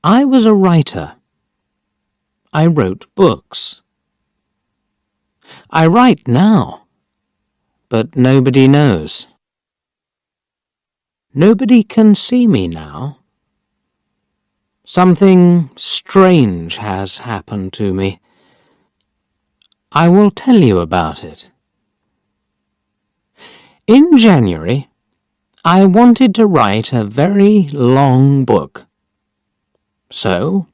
I was a writer. I wrote books. I write now, but nobody knows. Nobody can see me now. Something strange has happened to me. I will tell you about it. In January, I wanted to write a very long book. So,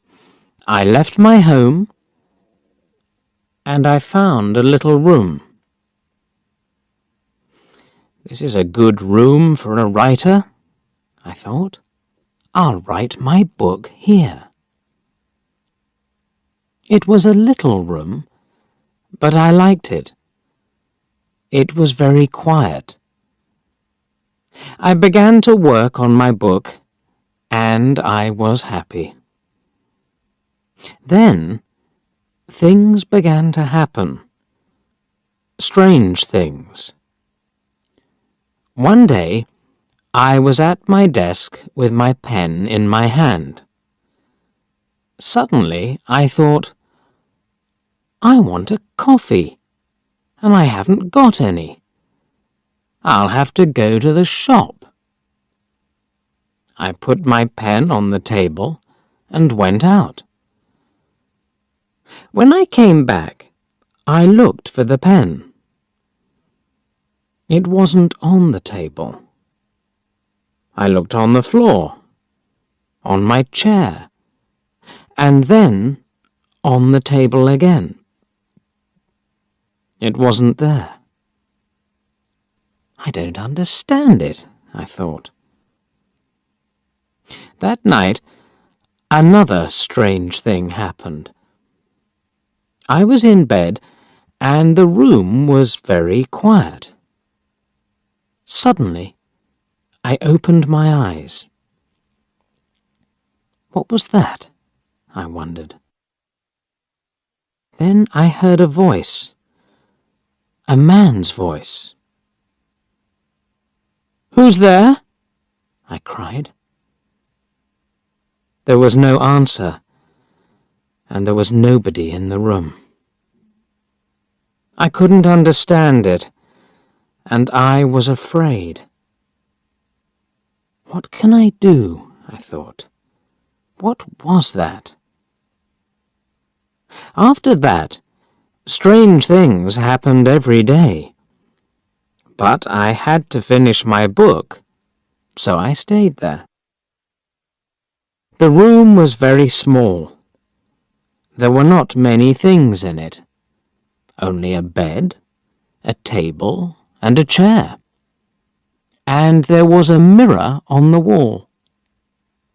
I left my home and I found a little room. This is a good room for a writer, I thought. I'll write my book here. It was a little room, but I liked it. It was very quiet. I began to work on my book, and I was happy. Then, things began to happen. Strange things. One day, I was at my desk with my pen in my hand. Suddenly, I thought, I want a coffee, and I haven't got any. I'll have to go to the shop. I put my pen on the table and went out. When I came back, I looked for the pen. It wasn't on the table. I looked on the floor, on my chair, and then on the table again. It wasn't there. I don't understand it, I thought. That night, another strange thing happened. I was in bed, and the room was very quiet. Suddenly, I opened my eyes. What was that? I wondered. Then I heard a voice. A man's voice. "Who's there?" I cried. There was no answer, and there was nobody in the room. I couldn't understand it, and I was afraid. What can I do? I thought. What was that? After that, strange things happened every day. But I had to finish my book, so I stayed there. The room was very small. There were not many things in it. Only a bed, a table, and a chair. And there was a mirror on the wall.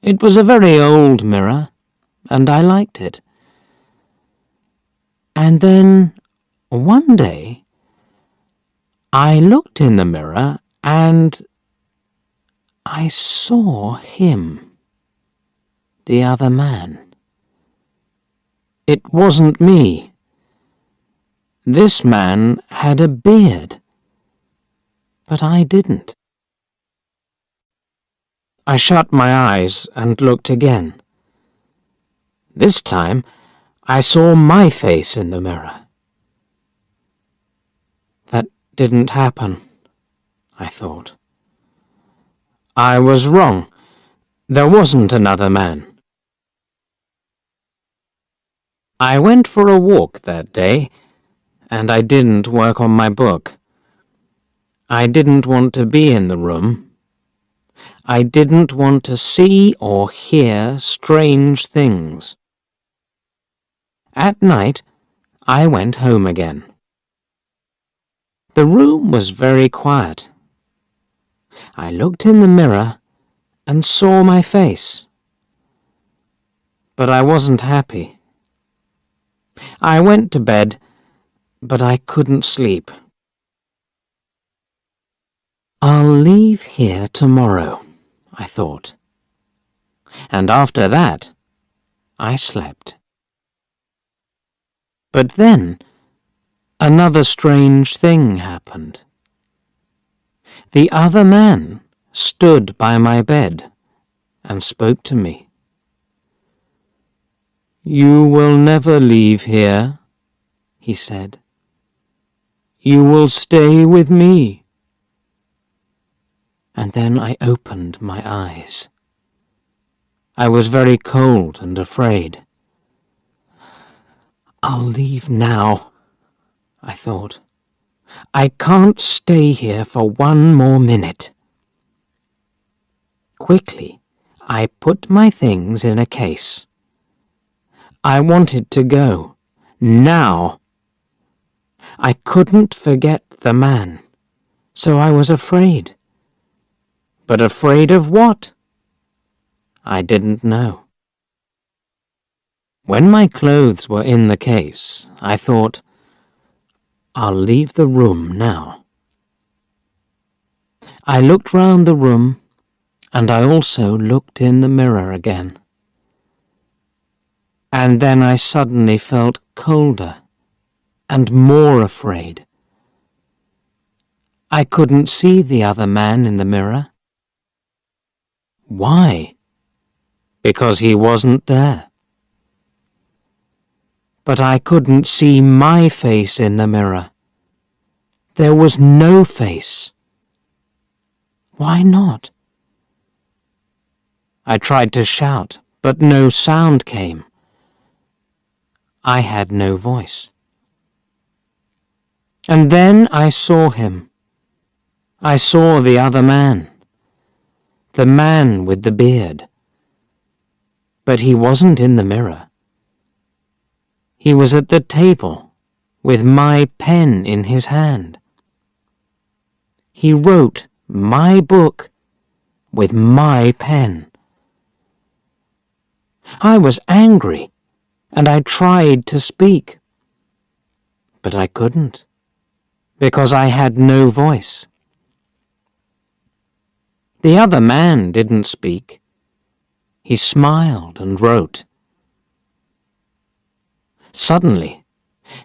It was a very old mirror, and I liked it. And then, one day, I looked in the mirror and I saw him, the other man. It wasn't me. This man had a beard, but I didn't. I shut my eyes and looked again. This time, I saw my face in the mirror. That didn't happen, I thought. I was wrong. There wasn't another man. I went for a walk that day, and I didn't work on my book. I didn't want to be in the room. I didn't want to see or hear strange things. At night, I went home again. The room was very quiet. I looked in the mirror and saw my face. But I wasn't happy. I went to bed, but I couldn't sleep. I'll leave here tomorrow, I thought. And after that, I slept. But then, another strange thing happened. The other man stood by my bed and spoke to me. "You will never leave here," he said. "You will stay with me." And then I opened my eyes. I was very cold and afraid. "I'll leave now," I thought. "I can't stay here for one more minute." Quickly, I put my things in a case. I wanted to go, now. I couldn't forget the man, so I was afraid. But afraid of what? I didn't know. When my clothes were in the case, I thought, I'll leave the room now. I looked round the room, and I also looked in the mirror again. And then I suddenly felt colder and more afraid. I couldn't see the other man in the mirror. Why? Because he wasn't there. But I couldn't see my face in the mirror. There was no face. Why not? I tried to shout, but no sound came. I had no voice. And then I saw him. I saw the other man. The man with the beard. But he wasn't in the mirror. He was at the table, with my pen in his hand. He wrote my book with my pen. I was angry, and I tried to speak. But I couldn't, because I had no voice. The other man didn't speak. He smiled and wrote. Suddenly,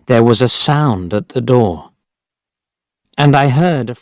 there was a sound at the door, and I heard a